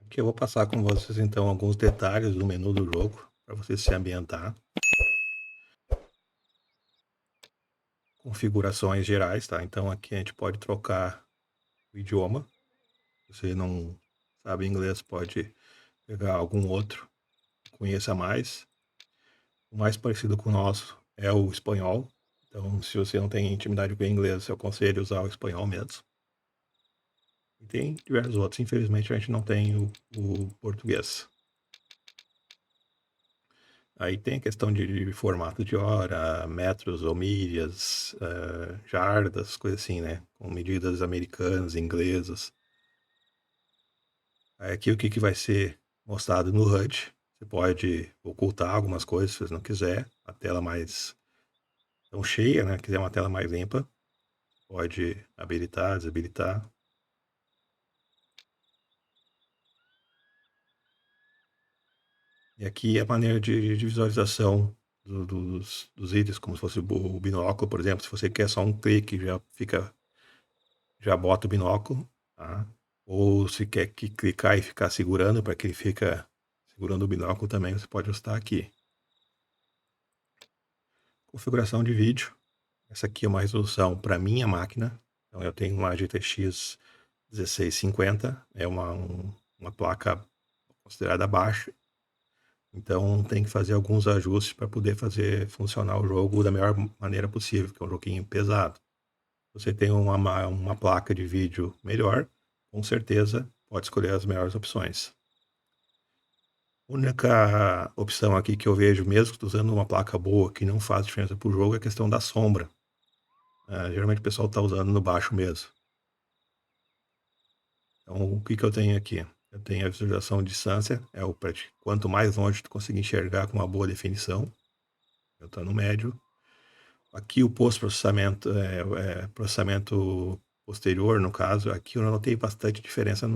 Aqui eu vou passar com vocês então alguns detalhes do menu do jogo para você se ambientar. Configurações gerais, tá? Então aqui a gente pode trocar o idioma. Se você não sabe inglês, pode pegar algum outro que conheça mais. O mais parecido com o nosso é o espanhol. Então, se você não tem intimidade com o inglês, eu aconselho usar o espanhol mesmo. E tem diversos outros. Infelizmente, a gente não tem o português. Aí tem a questão de formato de hora, metros ou milhas, jardas, coisas assim, né? Com medidas americanas, inglesas. Aí aqui o que vai ser mostrado no HUD. Você pode ocultar algumas coisas se você não quiser. A tela mais tão cheia, né? Quiser uma tela mais limpa, pode habilitar, desabilitar. E aqui a maneira de visualização dos itens, como se fosse o binóculo, por exemplo. Se você quer só um clique, já bota o binóculo, tá? Ou se quer que clicar e ficar segurando, para que ele fica segurando o binóculo também, você pode ajustar aqui. Configuração de vídeo. Essa aqui é uma resolução para minha máquina. Então eu tenho uma GTX 1650, é uma placa considerada baixa. Então tem que fazer alguns ajustes para poder fazer funcionar o jogo da melhor maneira possível, que é um joguinho pesado. Você tem uma placa de vídeo melhor, com certeza pode escolher as melhores opções. A única opção aqui que eu vejo, mesmo usando uma placa boa, que não faz diferença para o jogo, é a questão da sombra. Geralmente o pessoal está usando no baixo mesmo. Então, o que eu tenho aqui? Eu tenho a visualização de distância, quanto mais longe tu conseguir enxergar com uma boa definição. Eu estou no médio. Aqui o pós-processamento, processamento posterior, no caso, aqui eu notei bastante diferença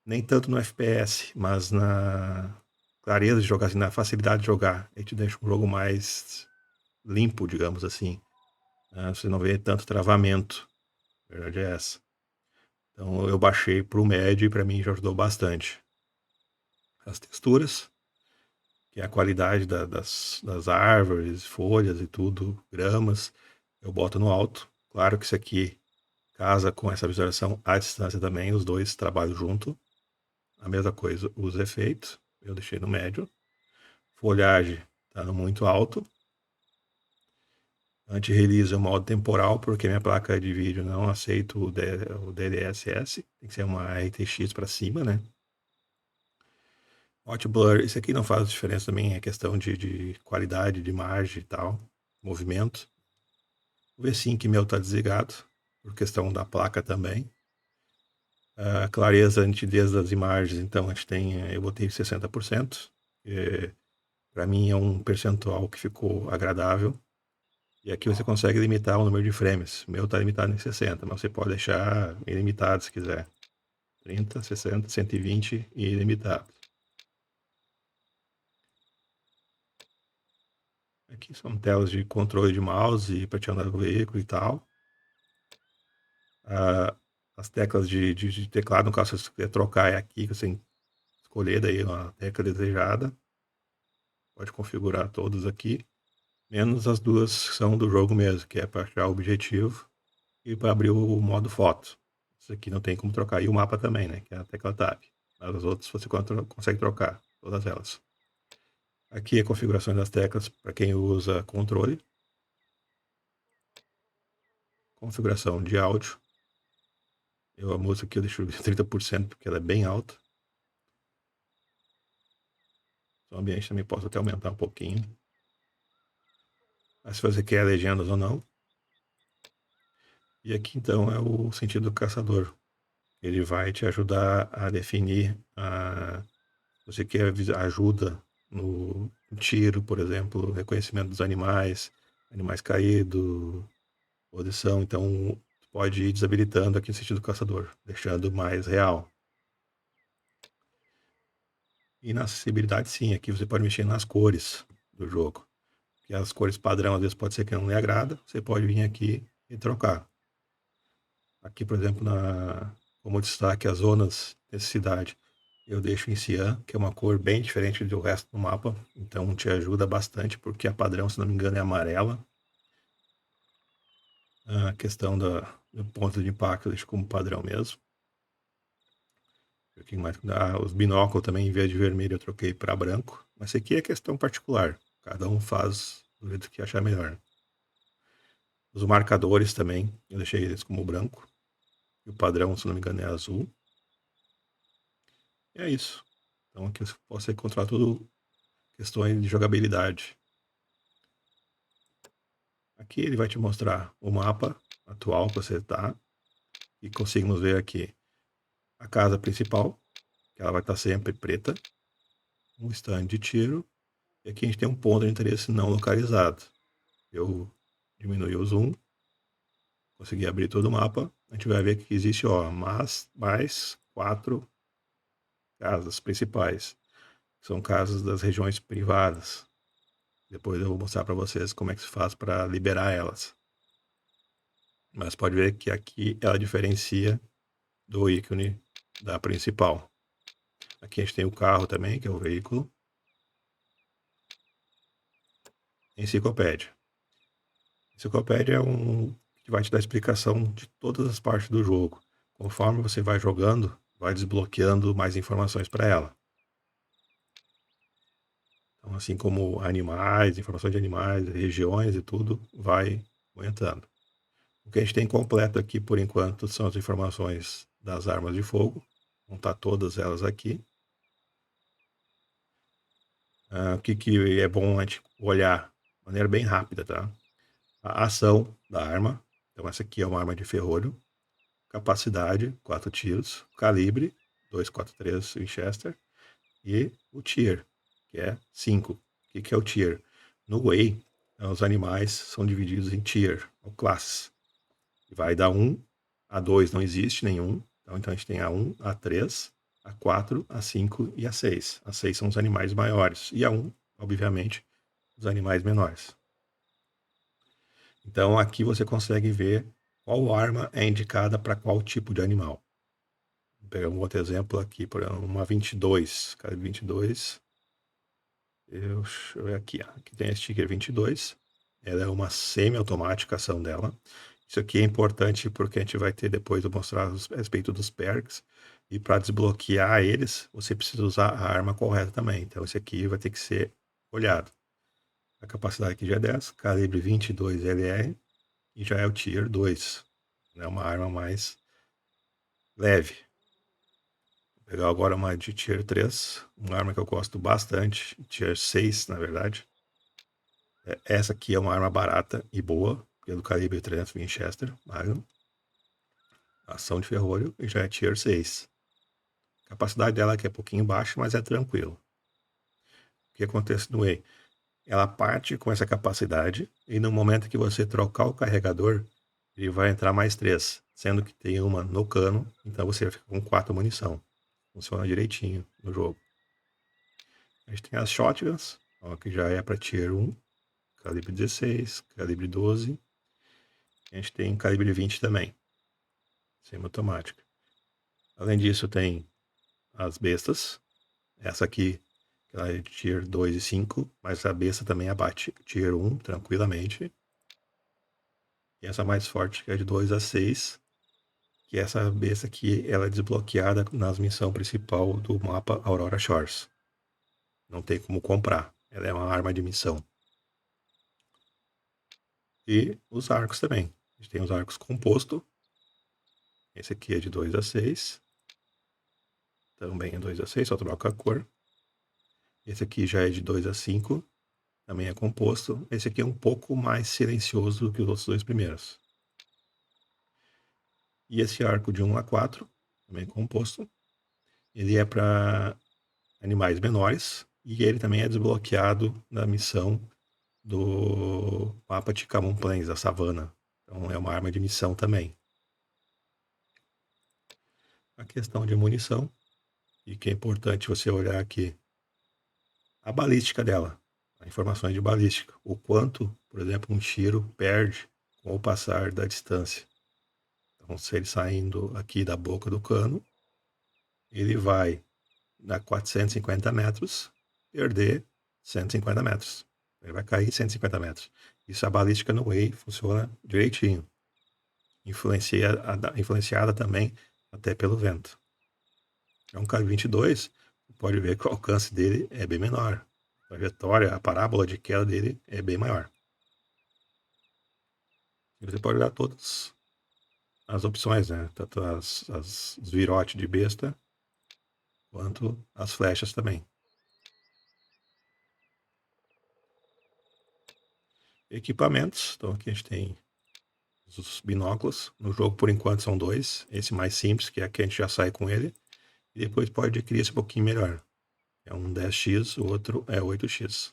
nem tanto no FPS, mas na clareza de jogar, assim, na facilidade de jogar. Ele te deixa um jogo mais limpo, digamos assim. Você não vê tanto travamento. A verdade é essa. Então eu baixei para o médio e para mim já ajudou bastante. As texturas, que é a qualidade das árvores, folhas e tudo, gramas, eu boto no alto. Claro que isso aqui casa com essa visualização à distância também, os dois trabalham junto. A mesma coisa, os efeitos, eu deixei no médio. Folhagem está no muito alto. Anti-release é o modo temporal, porque minha placa de vídeo não aceita o DLSS, tem que ser uma RTX para cima, né? Hot Blur, isso aqui não faz diferença também, é questão de qualidade de imagem e tal, movimento. O V-Sync meu está desligado, por questão da placa também. A clareza, a nitidez das imagens, então eu botei 60%, para mim é um percentual que ficou agradável. E aqui você consegue limitar o número de frames. O meu está limitado em 60, mas você pode deixar ilimitado se quiser. 30, 60, 120 e ilimitado. Aqui são telas de controle de mouse para te andar no veículo e tal. As teclas de teclado, no caso, se você quiser trocar, é aqui que você escolher daí a tecla desejada. Pode configurar todas aqui. Menos as duas que são do jogo mesmo, que é para achar o objetivo e para abrir o modo foto. Isso aqui não tem como trocar. E o mapa também, né? Que é a tecla Tab. As outras você consegue trocar, todas elas. Aqui é a configuração das teclas para quem usa controle. Configuração de áudio. A música aqui eu deixo 30% porque ela é bem alta. O ambiente também posso até aumentar um pouquinho. Mas se você quer legendas ou não. E aqui então é o sentido do caçador. Ele vai te ajudar a definir você quer ajuda no tiro, por exemplo, reconhecimento dos animais caídos, posição. Então pode ir desabilitando aqui o sentido do caçador, deixando mais real. E na acessibilidade, sim, aqui você pode mexer nas cores do jogo. Que as cores padrão, às vezes, pode ser que não lhe agrada. Você pode vir aqui e trocar. Aqui, por exemplo, como destaque as zonas de necessidade. eu deixo em cian, que é uma cor bem diferente do resto do mapa, então te ajuda bastante, porque a padrão, se não me engano, é amarela. A questão do ponto de impacto eu deixo como padrão mesmo. Os binóculos também, em vez de vermelho, eu troquei para branco. Mas isso aqui é questão particular. Cada um faz do jeito que achar melhor. Os marcadores também, eu deixei eles como branco. E o padrão, se não me engano, é azul. E é isso. Então aqui você pode encontrar tudo questões de jogabilidade. Aqui ele vai te mostrar o mapa atual que você está. E conseguimos ver aqui a casa principal, que ela vai estar sempre preta. Um stand de tiro. E aqui a gente tem um ponto de interesse não localizado. Eu diminui o zoom. Consegui abrir todo o mapa. A gente vai ver que existe, ó, mais 4 casas principais. São casas das regiões privadas. Depois eu vou mostrar para vocês como é que se faz para liberar elas. Mas pode ver que aqui ela diferencia do ícone da principal. Aqui a gente tem o carro também, que é o veículo. Enciclopédia. Enciclopédia é que vai te dar explicação de todas as partes do jogo. Conforme você vai jogando, vai desbloqueando mais informações para ela. Então, assim como animais, informações de animais, regiões e tudo, vai aumentando. O que a gente tem completo aqui, por enquanto, são as informações das armas de fogo. Vão estar todas elas aqui. O que é bom a gente olhar de maneira bem rápida, tá? A ação da arma. Então, essa aqui é uma arma de ferrolho. Capacidade, 4 tiros. Calibre, 2,43 Winchester. E o tier, que é 5. O que é o tier? No Way, os animais são divididos em tier, ou classes. Vai da 1 a 2, não existe nenhum. Então a gente tem a 1, a 3, a 4, a 5 e a 6. A 6 são os animais maiores. E a 1, obviamente, os animais menores. Então aqui você consegue ver qual arma é indicada para qual tipo de animal. Vou pegar um outro exemplo aqui, por exemplo, uma 22. Cara, 22. Deixa eu ver aqui. Aqui tem a sticker 22. Ela é uma semi-automática a ação dela. Isso aqui é importante porque a gente vai ter depois, eu mostrar a respeito dos perks. E para desbloquear eles, você precisa usar a arma correta também. Então esse aqui vai ter que ser olhado. A capacidade aqui já é 10, calibre 22 LR e já é o Tier 2. É uma arma mais leve. Vou pegar agora uma de Tier 3, uma arma que eu gosto bastante, Tier 6 na verdade. Essa aqui é uma arma barata e boa, pelo calibre 300 Winchester, Magnum. Ação de ferrolho e já é Tier 6. A capacidade dela aqui é um pouquinho baixa, mas é tranquilo. O que acontece no Way? Ela parte com essa capacidade e no momento que você trocar o carregador, ele vai entrar mais 3, sendo que tem uma no cano, então você fica com 4 munição. Funciona direitinho no jogo. A gente tem as shotguns, ó, que já é para Tier 1, calibre 16, calibre 12. A gente tem calibre 20 também, semi-automática. Além disso, tem as bestas. Essa aqui, ela é de Tier 2 e 5, mas a besta também abate Tier 1 tranquilamente. E essa mais forte, que é de 2 a 6, que essa besta aqui, ela é desbloqueada nas missões principal do mapa Aurora Shores. Não tem como comprar, ela é uma arma de missão. E os arcos também. A gente tem os arcos composto. Esse aqui é de 2 a 6. Também é 2 a 6, só troca a cor. Esse aqui já é de 2 a 5. Também é composto. Esse aqui é um pouco mais silencioso do que os outros dois primeiros. E esse arco de 1 a 4, também composto. Ele é para animais menores. E ele também é desbloqueado na missão do mapa de Camon Plains, da savana. Então é uma arma de missão também. A questão de munição, e que é importante você olhar aqui, a balística dela, as informações de balística, o quanto, por exemplo, um tiro perde com o passar da distância. Então, se ele saindo aqui da boca do cano, ele vai dar 450 metros, perder 150 metros. Ele vai cair 150 metros. Isso a balística no Whey funciona direitinho. Influenciada também até pelo vento. É um K-22, você pode ver que o alcance dele é bem menor. A trajetória, a parábola de queda dele é bem maior. E você pode dar todas as opções, né? Tanto os virotes de besta, quanto as flechas também. Equipamentos, então aqui a gente tem os binóculos. No jogo, por enquanto, são 2. Esse mais simples, que é que a gente já sai com ele. E depois pode adquirir esse um pouquinho melhor. É um 10x, o outro é 8x.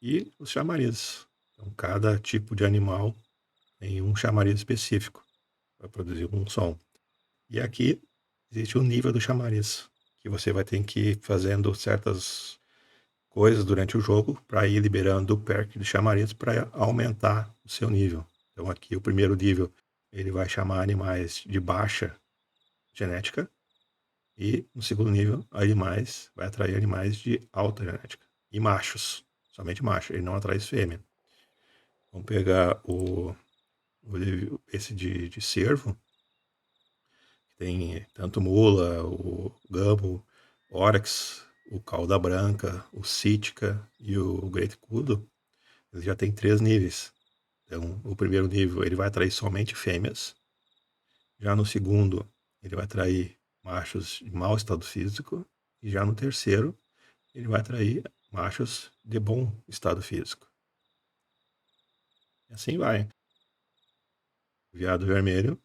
E os chamarizes. Então, cada tipo de animal tem um chamariz específico para produzir um som. E aqui existe o nível do chamariz, que você vai ter que ir fazendo certas coisas durante o jogo para ir liberando o perk de chamariz para aumentar o seu nível. Então aqui o primeiro nível ele vai chamar animais de baixa genética e no segundo nível vai atrair animais de alta genética e machos, somente macho, ele não atrai fêmea. Vamos pegar esse de cervo, que tem tanto mula, o gamo, oryx, o cauda branca, o sítica e o great kudu. Ele já tem 3 níveis. Então, o primeiro nível ele vai atrair somente fêmeas. Já no segundo, ele vai atrair machos de mau estado físico. E já no terceiro, ele vai atrair machos de bom estado físico. E assim vai. O veado vermelho,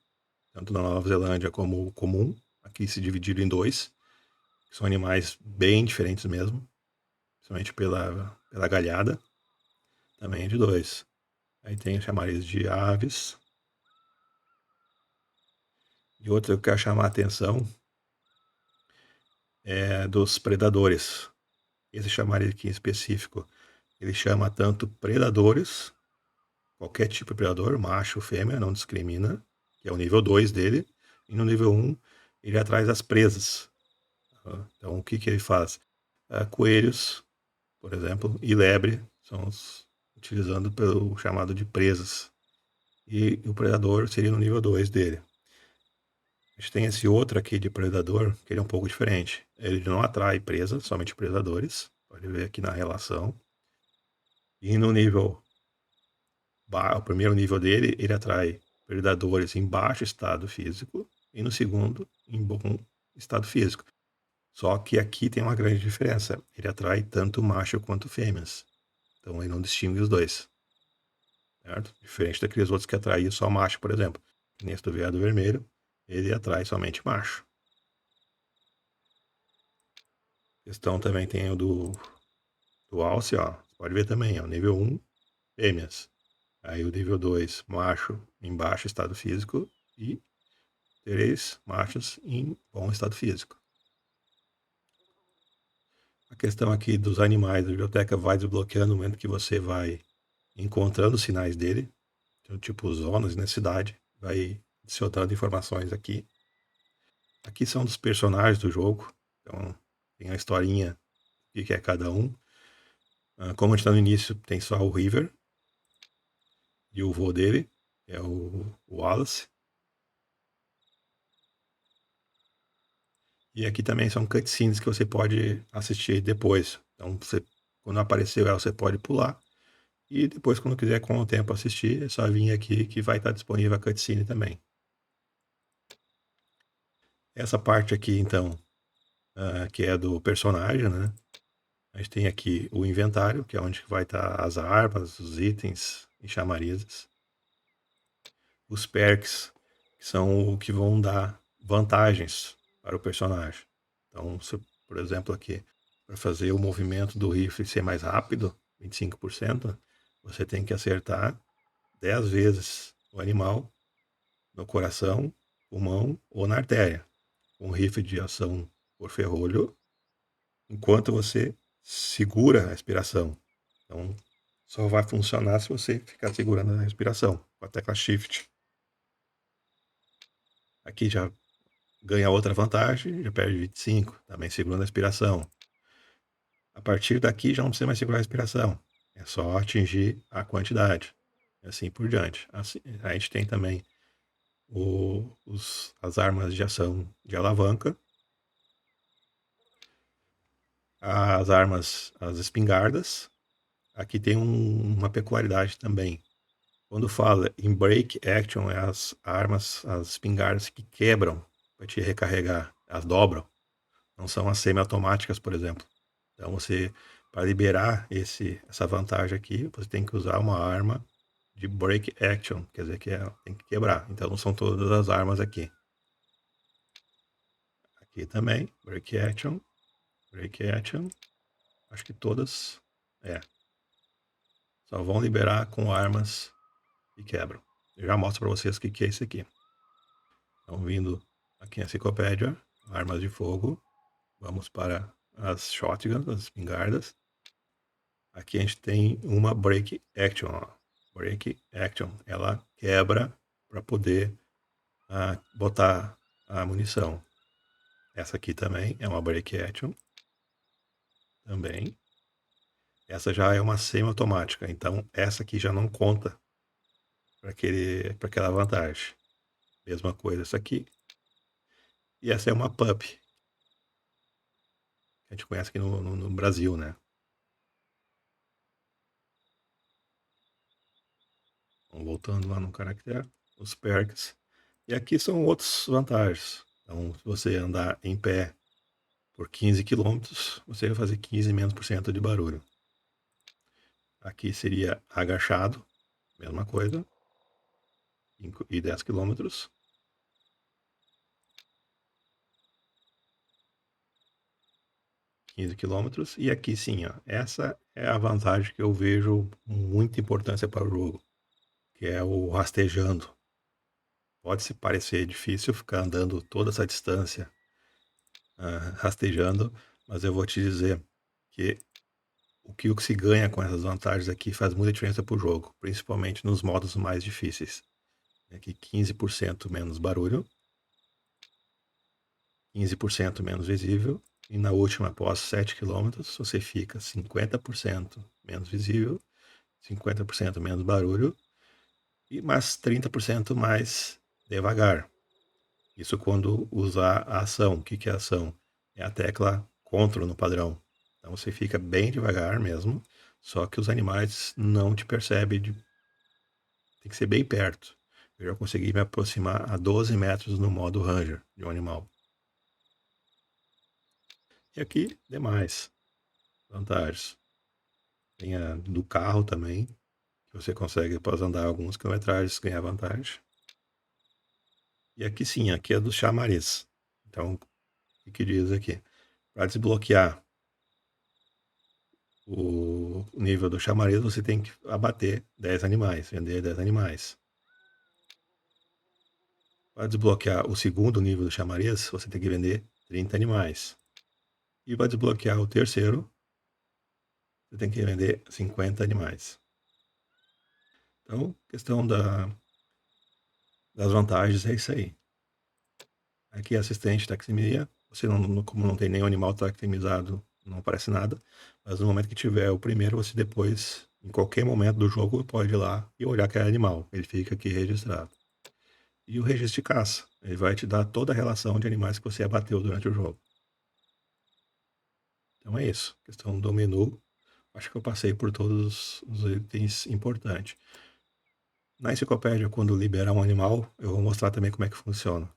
tanto na Nova Zelândia como o comum, aqui se dividiram em 2. São animais bem diferentes mesmo, principalmente pela galhada. Também é de 2. Aí tem os chamarizes de aves. E outro que eu quero chamar a atenção é dos predadores. Esse chamariz aqui em específico, ele chama tanto predadores, qualquer tipo de predador, macho, fêmea, não discrimina, que é o nível 2 dele. E no nível 1, ele atrai as presas. Então, o que ele faz? Coelhos, por exemplo, e lebre são utilizando pelo chamado de presas. E o predador seria no nível 2 dele. A gente tem esse outro aqui de predador, que ele é um pouco diferente. Ele não atrai presa, somente predadores. Pode ver aqui na relação. E no nível, o primeiro nível dele, ele atrai predadores em baixo estado físico. E no segundo, em bom estado físico. Só que aqui tem uma grande diferença. Ele atrai tanto macho quanto fêmeas. Então ele não distingue os dois. Certo? Diferente daqueles outros que atraem só macho, por exemplo. Nesse do veado vermelho, ele atrai somente macho. Questão também tem o do alce, ó. Você pode ver também, ó. Nível 1, fêmeas. Aí o nível 2, macho em baixo estado físico. E 3 machos em bom estado físico. A questão aqui dos animais, a biblioteca vai desbloqueando no momento que você vai encontrando os sinais dele. Então, tipo zonas na cidade. Vai adicionando informações aqui. Aqui são dos personagens do jogo. Então, tem a historinha do que é cada um. Como a gente está no início, tem só o River e o vô dele, que é o Wallace. E aqui também são cutscenes que você pode assistir depois. Então, quando apareceu ela, você pode pular. E depois, quando quiser com o tempo assistir, é só vir aqui que vai estar disponível a cutscene também. Essa parte aqui, então, que é do personagem, né? A gente tem aqui o inventário, que é onde vai estar as armas, os itens e chamarizes. Os perks, que são o que vão dar vantagens para o personagem. Então, se, por exemplo, aqui, para fazer o movimento do rifle ser mais rápido, 25%, você tem que acertar 10 vezes o animal no coração, pulmão ou na artéria. Um rifle de ação por ferrolho, enquanto você segura a respiração. Então, só vai funcionar se você ficar segurando a respiração com a tecla Shift. Aqui já ganha outra vantagem, já perde 25, também segurando a respiração. A partir daqui já não precisa mais segurar a respiração, é só atingir a quantidade, e assim por diante. Assim, a gente tem também as armas de ação de alavanca, as armas, as espingardas. Aqui tem uma peculiaridade também. Quando fala em break action, é as armas, as espingardas que quebram para te recarregar, elas dobram. Não são as semi-automáticas, por exemplo. Então você, para liberar essa vantagem aqui, você tem que usar uma arma de break action, quer dizer que tem que quebrar. Então não são todas as armas aqui. Aqui também, break action, acho que todas, só vão liberar com armas que quebram. Eu já mostro para vocês o que é isso aqui. Então, vindo aqui na enciclopédia, armas de fogo, vamos para as shotguns, as espingardas. Aqui a gente tem uma break action, ó. Break action, ela quebra para poder botar a munição. Essa aqui também é uma break action, também. Essa já é uma semi-automática, então essa aqui já não conta para aquela vantagem. Mesma coisa essa aqui. E essa é uma PUP, que a gente conhece aqui no Brasil, né? Então, voltando lá no caractere, os perks. E aqui são outras vantagens. Então, se você andar em pé por 15 km, você vai fazer 15% de barulho. Aqui seria agachado, mesma coisa, e 10 km. 15 km. E aqui sim, ó, essa é a vantagem que eu vejo muita importância para o jogo, que é o rastejando. Pode se parecer difícil ficar andando toda essa distância rastejando, mas eu vou te dizer que o que se ganha com essas vantagens aqui faz muita diferença para o jogo, principalmente nos modos mais difíceis. Aqui 15% menos barulho, 15% menos visível, e na última, após 7 km, você fica 50% menos visível, 50% menos barulho, e mais 30% mais devagar. Isso quando usar a ação. O que é a ação? É a tecla CTRL no padrão. Então você fica bem devagar mesmo, só que os animais não te percebem. Tem que ser bem perto. Eu já consegui me aproximar a 12 metros no modo Ranger de um animal. E aqui, demais vantagens. Tem a do carro também, que você consegue, após andar alguns quilometragens, ganhar vantagem. E aqui sim, aqui é do chamariz. Então, o que diz aqui? Para desbloquear o nível do chamariz, você tem que abater 10 animais, vender 10 animais. Para desbloquear o segundo nível do chamariz, você tem que vender 30 animais. E para desbloquear o terceiro, você tem que vender 50 animais. Então, questão das vantagens é isso aí. Aqui é assistente taximia. Você como não tem nenhum animal taximizado, não aparece nada. Mas no momento que tiver o primeiro, você depois, em qualquer momento do jogo, pode ir lá e olhar aquele animal. Ele fica aqui registrado. E o registro de caça. Ele vai te dar toda a relação de animais que você abateu durante o jogo. Então é isso. Questão do menu. Acho que eu passei por todos os itens importantes. Na enciclopédia, quando liberar um animal, eu vou mostrar também como é que funciona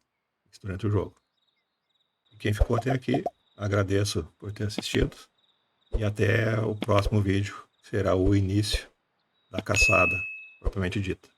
isso durante o jogo. E quem ficou até aqui, agradeço por ter assistido. E até o próximo vídeo, que será o início da caçada, propriamente dita.